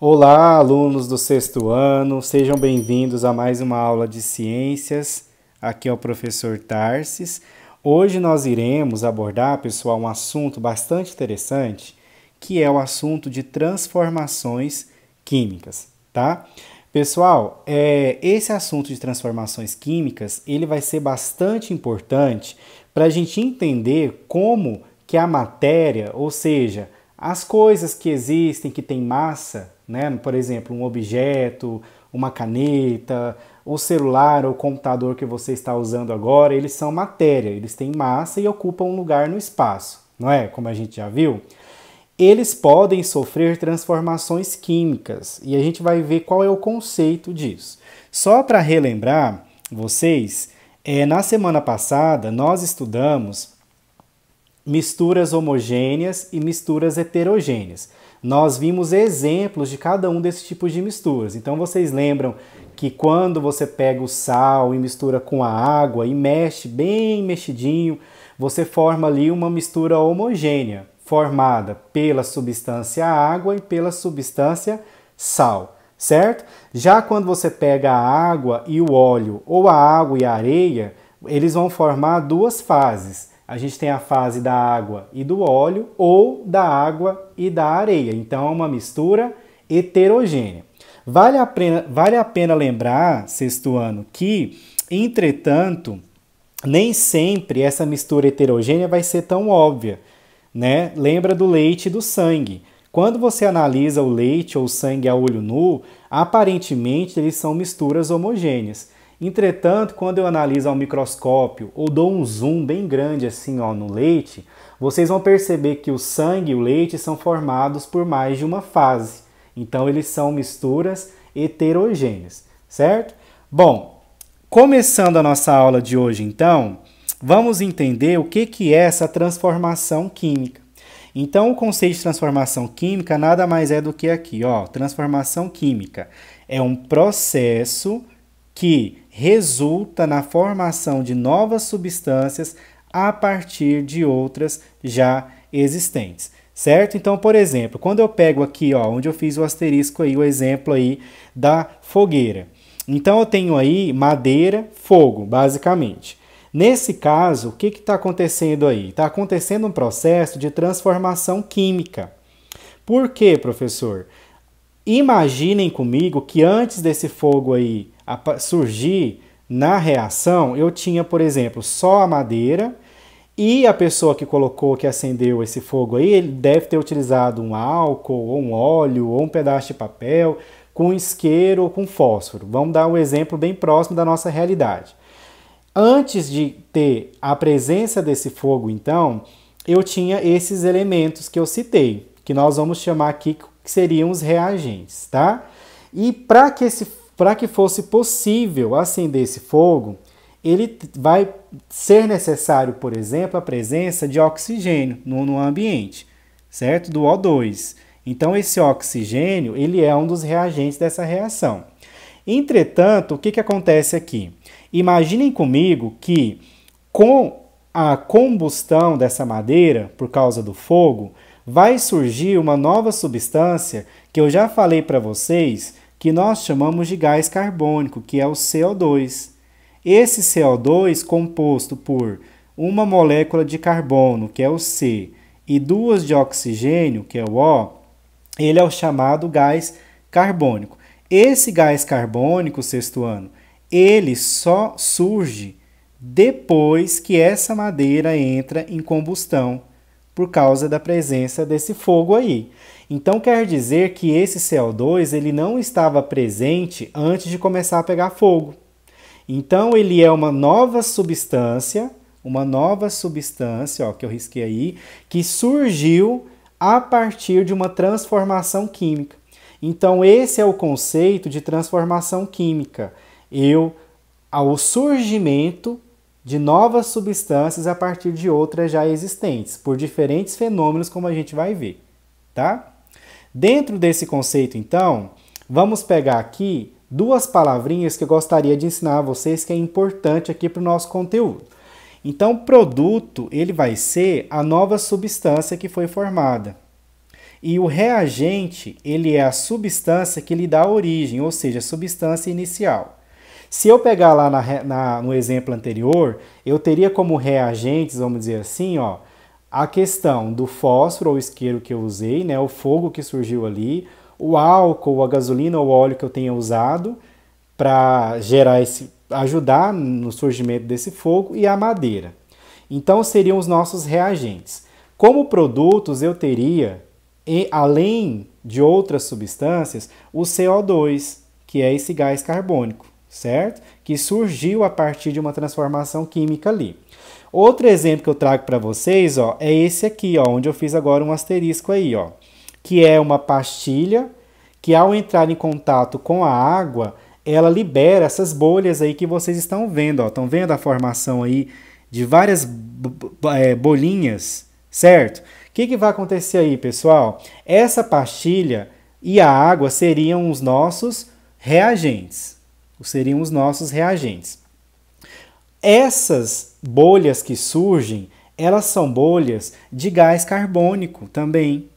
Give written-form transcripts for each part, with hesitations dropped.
Olá, alunos do sexto ano, sejam bem-vindos a mais uma aula de ciências. Aqui é o professor Tarsis. Hoje nós iremos abordar, pessoal, um assunto bastante interessante, que é o assunto de transformações químicas, tá? Pessoal, esse assunto de transformações químicas, ele vai ser bastante importante para a gente entender como que a matéria, ou seja, as coisas que existem, que têm massa, né? Por exemplo, um objeto, uma caneta, o celular ou o computador que você está usando agora, eles são matéria, eles têm massa e ocupam um lugar no espaço, não é? Como a gente já viu. Eles podem sofrer transformações químicas e a gente vai ver qual é o conceito disso. Só para relembrar vocês, na semana passada nós estudamos misturas homogêneas e misturas heterogêneas. Nós vimos exemplos de cada um desses tipos de misturas. Então vocês lembram que quando você pega o sal e mistura com a água e mexe bem mexidinho, você forma ali uma mistura homogênea, formada pela substância água e pela substância sal, certo? Já quando você pega a água e o óleo, ou a água e a areia, eles vão formar duas fases. A gente tem a fase da água e do óleo ou da água e da areia. Então é uma mistura heterogênea. Vale a pena lembrar, sexto ano, que, entretanto, nem sempre essa mistura heterogênea vai ser tão óbvia, né? Lembra do leite e do sangue. Quando você analisa o leite ou o sangue a olho nu, aparentemente eles são misturas homogêneas. Entretanto, quando eu analiso ao microscópio ou dou um zoom bem grande assim no leite, vocês vão perceber que o sangue e o leite são formados por mais de uma fase. Então, eles são misturas heterogêneas, certo? Bom, começando a nossa aula de hoje, então, vamos entender o que é essa transformação química. Então, o conceito de transformação química nada mais é do que aqui, ó, transformação química é um processo que resulta na formação de novas substâncias a partir de outras já existentes, certo? Então, por exemplo, quando eu pego aqui, ó, onde eu fiz o asterisco aí, o exemplo aí da fogueira. Então, eu tenho aí madeira, fogo, basicamente. Nesse caso, o que está acontecendo aí? Está acontecendo um processo de transformação química. Por quê, professor? Imaginem comigo que antes desse fogo aí surgir na reação, eu tinha, por exemplo, só a madeira e a pessoa que colocou, que acendeu esse fogo aí, ele deve ter utilizado um álcool, ou um óleo, ou um pedaço de papel, com isqueiro ou com fósforo. Vamos dar um exemplo bem próximo da nossa realidade. Antes de ter a presença desse fogo, então, eu tinha esses elementos que eu citei, que nós vamos chamar aqui que seriam os reagentes, tá? E para que fosse possível acender esse fogo, ele vai ser necessário, por exemplo, a presença de oxigênio no ambiente, certo? Do O2. Então, esse oxigênio, ele é um dos reagentes dessa reação. Entretanto, o que acontece aqui? Imaginem comigo que com a combustão dessa madeira, por causa do fogo, vai surgir uma nova substância que eu já falei para vocês, que nós chamamos de gás carbônico, que é o CO2. Esse CO2, composto por uma molécula de carbono, que é o C, e duas de oxigênio, que é o O, ele é o chamado gás carbônico. Esse gás carbônico, sexto ano, ele só surge depois que essa madeira entra em combustão, por causa da presença desse fogo aí. Então quer dizer que esse CO2 ele não estava presente antes de começar a pegar fogo. Então ele é uma nova substância, ó, que eu risquei aí, que surgiu a partir de uma transformação química. Então esse é o conceito de transformação química. Ao surgimento de novas substâncias a partir de outras já existentes, por diferentes fenômenos, como a gente vai ver, tá? Dentro desse conceito, então, vamos pegar aqui duas palavrinhas que eu gostaria de ensinar a vocês, que é importante aqui para o nosso conteúdo. Então, produto, ele vai ser a nova substância que foi formada. E o reagente, ele é a substância que lhe dá origem, ou seja, a substância inicial. Se eu pegar lá no exemplo anterior, eu teria como reagentes, vamos dizer assim, ó, a questão do fósforo ou isqueiro que eu usei, né, o fogo que surgiu ali, o álcool, a gasolina ou óleo que eu tenha usado para ajudar no surgimento desse fogo e a madeira. Então seriam os nossos reagentes. Como produtos eu teria, além de outras substâncias, o CO2, que é esse gás carbônico, certo? Que surgiu a partir de uma transformação química ali. Outro exemplo que eu trago para vocês, ó, é esse aqui, ó, onde eu fiz agora um asterisco aí, ó, que é uma pastilha que ao entrar em contato com a água, ela libera essas bolhas aí que vocês estão vendo, ó. Estão vendo a formação aí de várias bolinhas, certo? O que vai acontecer aí, pessoal? Essa pastilha e a água seriam os nossos reagentes. Seriam os nossos reagentes. Essas bolhas que surgem, elas são bolhas de gás carbônico também,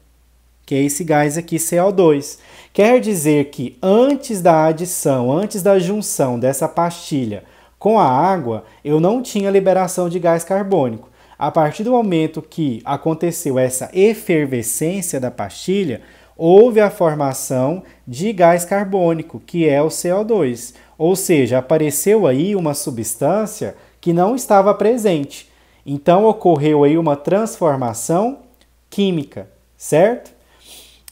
que é esse gás aqui, CO2. Quer dizer que antes da adição, antes da junção dessa pastilha com a água, eu não tinha liberação de gás carbônico. A partir do momento que aconteceu essa efervescência da pastilha, houve a formação de gás carbônico, que é o CO2. Ou seja, apareceu aí uma substância que não estava presente. Então, ocorreu aí uma transformação química, certo?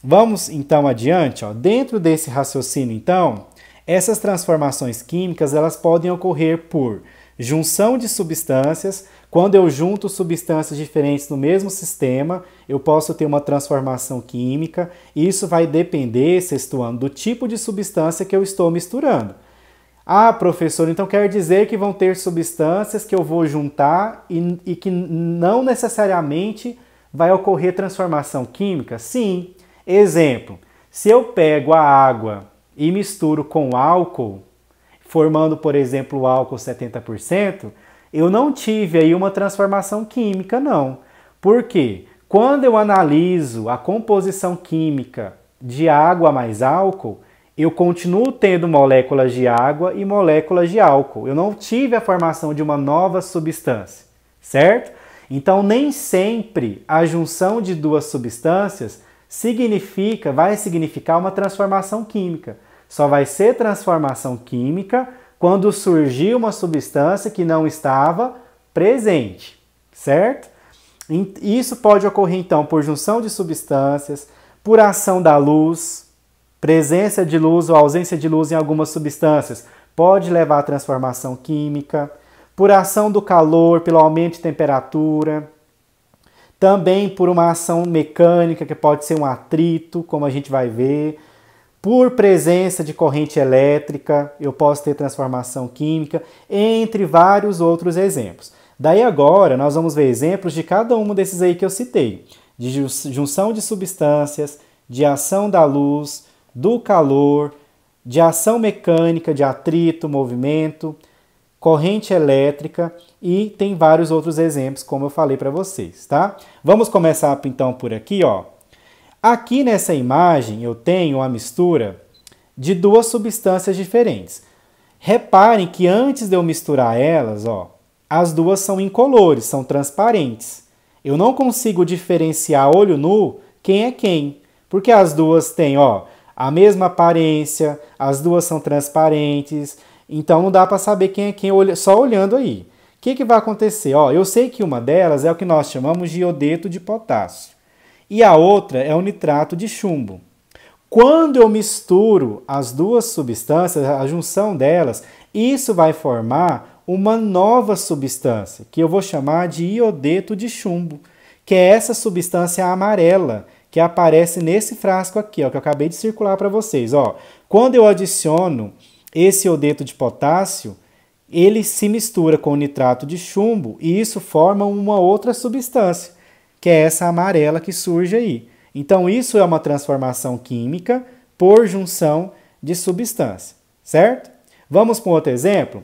Vamos então adiante, ó. Dentro desse raciocínio, então, essas transformações químicas elas podem ocorrer por junção de substâncias. Quando eu junto substâncias diferentes no mesmo sistema, eu posso ter uma transformação química. E isso vai depender, sexto ano, do tipo de substância que eu estou misturando. Ah, professor, então quer dizer que vão ter substâncias que eu vou juntar e que não necessariamente vai ocorrer transformação química? Sim. Exemplo, se eu pego a água e misturo com álcool, formando, por exemplo, o álcool 70%, eu não tive aí uma transformação química, não. Por quê? Quando eu analiso a composição química de água mais álcool, eu continuo tendo moléculas de água e moléculas de álcool. Eu não tive a formação de uma nova substância, certo? Então, nem sempre a junção de duas substâncias vai significar uma transformação química. Só vai ser transformação química quando surgir uma substância que não estava presente, certo? Isso pode ocorrer, então, por junção de substâncias, por ação da luz, presença de luz ou ausência de luz em algumas substâncias pode levar à transformação química, por ação do calor, pelo aumento de temperatura, também por uma ação mecânica, que pode ser um atrito, como a gente vai ver, por presença de corrente elétrica, eu posso ter transformação química, entre vários outros exemplos. Daí agora nós vamos ver exemplos de cada um desses aí que eu citei, de junção de substâncias, de ação da luz, do calor, de ação mecânica, de atrito, movimento, corrente elétrica e tem vários outros exemplos, como eu falei para vocês, tá? Vamos começar então por aqui, ó. Aqui nessa imagem eu tenho a mistura de duas substâncias diferentes. Reparem que antes de eu misturar elas, ó, as duas são incolores, são transparentes. Eu não consigo diferenciar a olho nu quem é quem, porque as duas têm, ó, a mesma aparência, as duas são transparentes, então não dá para saber quem é quem só olhando aí. O que vai acontecer? Ó, eu sei que uma delas é o que nós chamamos de iodeto de potássio e a outra é o nitrato de chumbo. Quando eu misturo as duas substâncias, a junção delas, isso vai formar uma nova substância, que eu vou chamar de iodeto de chumbo, que é essa substância amarela, que aparece nesse frasco aqui, ó, que eu acabei de circular para vocês. Ó. Quando eu adiciono esse iodeto de potássio, ele se mistura com o nitrato de chumbo e isso forma uma outra substância, que é essa amarela que surge aí. Então, isso é uma transformação química por junção de substância, certo? Vamos para um outro exemplo?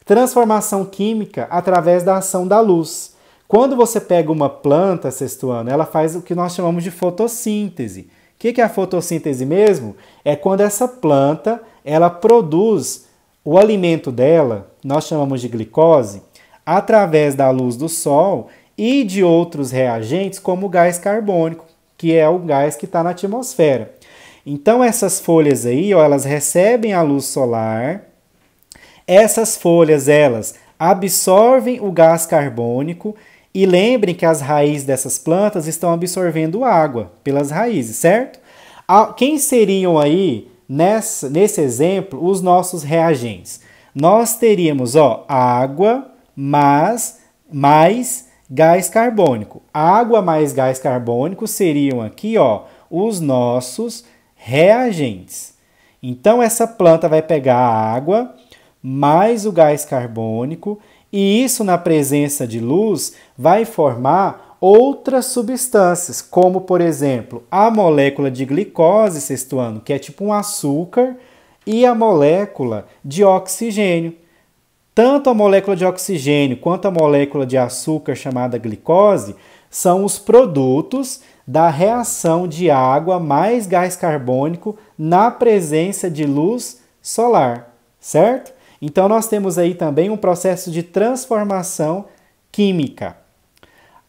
Transformação química através da ação da luz. Quando você pega uma planta, sexto ano, ela faz o que nós chamamos de fotossíntese. O que é a fotossíntese mesmo? É quando essa planta ela produz o alimento dela, nós chamamos de glicose, através da luz do sol e de outros reagentes, como o gás carbônico, que é o gás que está na atmosfera. Então, essas folhas aí, ó, elas recebem a luz solar, essas folhas, elas absorvem o gás carbônico e lembrem que as raízes dessas plantas estão absorvendo água pelas raízes, certo? Quem seriam aí, nesse exemplo, os nossos reagentes? Nós teríamos, ó, água mais gás carbônico. Água mais gás carbônico seriam aqui, ó, os nossos reagentes. Então, essa planta vai pegar a água mais o gás carbônico e isso, na presença de luz, vai formar outras substâncias, como, por exemplo, a molécula de glicose, sexto ano, que é tipo um açúcar, e a molécula de oxigênio. Tanto a molécula de oxigênio quanto a molécula de açúcar, chamada glicose, são os produtos da reação de água mais gás carbônico na presença de luz solar, certo? Então, nós temos aí também um processo de transformação química.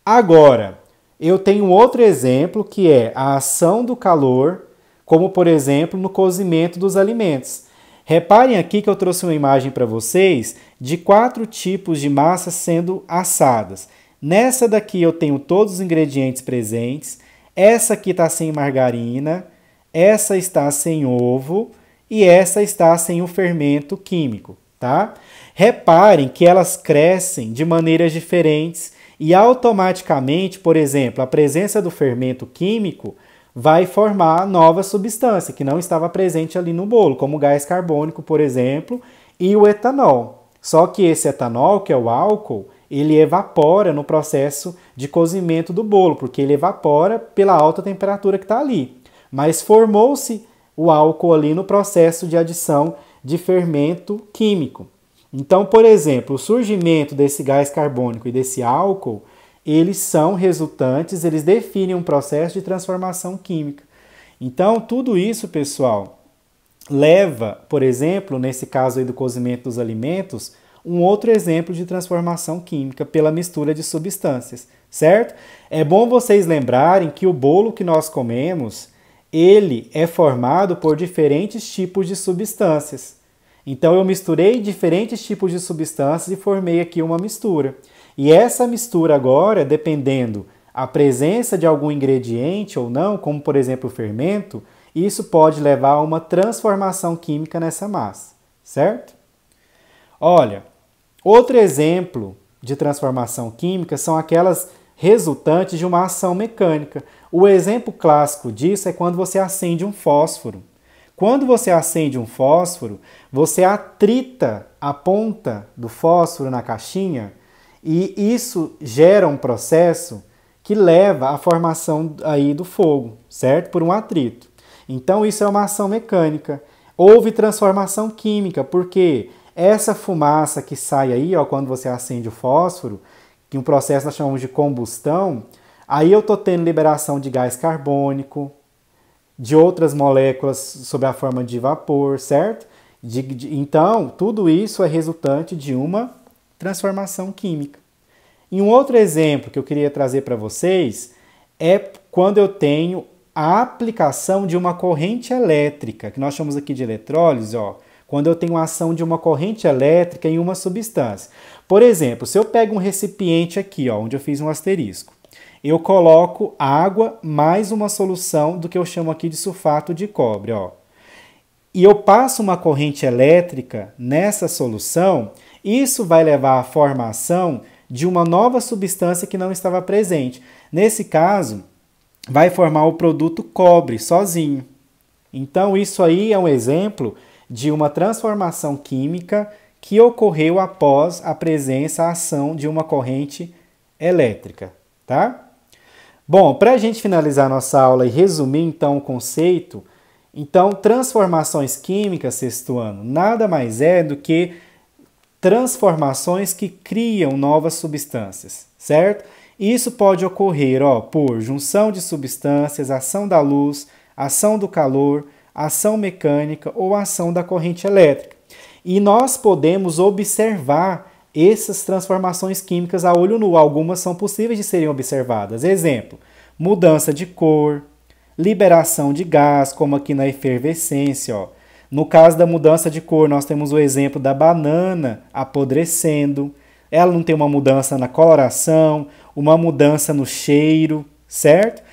Agora, eu tenho outro exemplo que é a ação do calor, como, por exemplo, no cozimento dos alimentos. Reparem aqui que eu trouxe uma imagem para vocês de 4 tipos de massas sendo assadas. Nessa daqui eu tenho todos os ingredientes presentes. Essa aqui está sem margarina, essa está sem ovo e essa está sem o fermento químico, tá? Reparem que elas crescem de maneiras diferentes e automaticamente, por exemplo, a presença do fermento químico vai formar nova substância que não estava presente ali no bolo, como o gás carbônico, por exemplo, e o etanol. Só que esse etanol, que é o álcool, ele evapora no processo de cozimento do bolo, porque ele evapora pela alta temperatura que está ali. Mas formou-se o álcool ali no processo de adição de fermento químico. Então, por exemplo, o surgimento desse gás carbônico e desse álcool, eles são resultantes, eles definem um processo de transformação química. Então, tudo isso, pessoal, leva, por exemplo, nesse caso aí do cozimento dos alimentos, um outro exemplo de transformação química pela mistura de substâncias, certo? É bom vocês lembrarem que o bolo que nós comemos, ele é formado por diferentes tipos de substâncias. Então, eu misturei diferentes tipos de substâncias e formei aqui uma mistura. E essa mistura agora, dependendo a presença de algum ingrediente ou não, como por exemplo o fermento, isso pode levar a uma transformação química nessa massa, certo? Olha, outro exemplo de transformação química são aquelas resultantes de uma ação mecânica. O exemplo clássico disso é quando você acende um fósforo. Quando você acende um fósforo, você atrita a ponta do fósforo na caixinha e isso gera um processo que leva à formação aí do fogo, certo? Por um atrito. Então, isso é uma ação mecânica. Houve transformação química, porque essa fumaça que sai aí, ó, quando você acende o fósforo, que um processo nós chamamos de combustão, aí eu estou tendo liberação de gás carbônico, de outras moléculas sob a forma de vapor, certo? Então, tudo isso é resultante de uma transformação química. E um outro exemplo que eu queria trazer para vocês é quando eu tenho a aplicação de uma corrente elétrica, que nós chamamos aqui de eletrólise, ó, quando eu tenho a ação de uma corrente elétrica em uma substância. Por exemplo, se eu pego um recipiente aqui, ó, onde eu fiz um asterisco, eu coloco água mais uma solução do que eu chamo aqui de sulfato de cobre, ó. E eu passo uma corrente elétrica nessa solução, isso vai levar à formação de uma nova substância que não estava presente. Nesse caso, vai formar o produto cobre sozinho. Então, isso aí é um exemplo de uma transformação química que ocorreu após a presença, a ação de uma corrente elétrica, tá? Bom, para a gente finalizar nossa aula e resumir então o conceito, então transformações químicas, sexto ano, nada mais é do que transformações que criam novas substâncias, certo? Isso pode ocorrer por junção de substâncias, ação da luz, ação do calor, ação mecânica ou ação da corrente elétrica. E nós podemos observar essas transformações químicas a olho nu. Algumas são possíveis de serem observadas. Exemplo, mudança de cor, liberação de gás, como aqui na efervescência. No caso da mudança de cor, nós temos o exemplo da banana apodrecendo. Ela não tem uma mudança na coloração, uma mudança no cheiro, certo?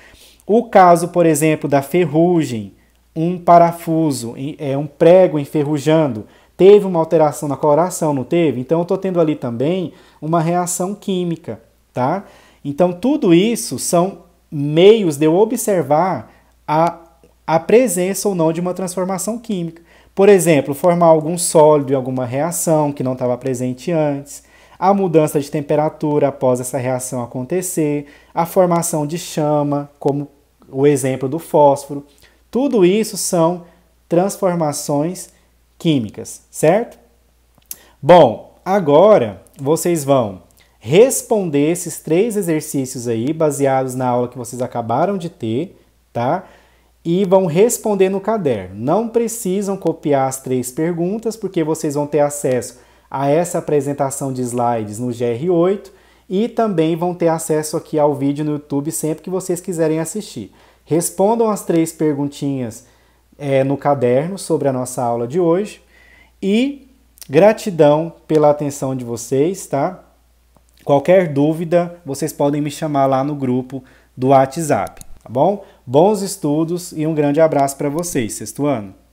O caso, por exemplo, da ferrugem, um parafuso, um prego enferrujando, teve uma alteração na coloração, não teve? Então eu estou tendo ali também uma reação química, tá? Então tudo isso são meios de eu observar a presença ou não de uma transformação química. Por exemplo, formar algum sólido em alguma reação que não estava presente antes, a mudança de temperatura após essa reação acontecer, a formação de chama, como o exemplo do fósforo. Tudo isso são transformações químicas, certo? Bom, agora vocês vão responder esses 3 exercícios aí, baseados na aula que vocês acabaram de ter, tá? E vão responder no caderno. Não precisam copiar as 3 perguntas, porque vocês vão ter acesso a essa apresentação de slides no GR8 e também vão ter acesso aqui ao vídeo no YouTube sempre que vocês quiserem assistir. Respondam as 3 perguntinhas no caderno sobre a nossa aula de hoje e gratidão pela atenção de vocês, tá? Qualquer dúvida, vocês podem me chamar lá no grupo do WhatsApp, tá bom? Bons estudos e um grande abraço para vocês, sexto ano!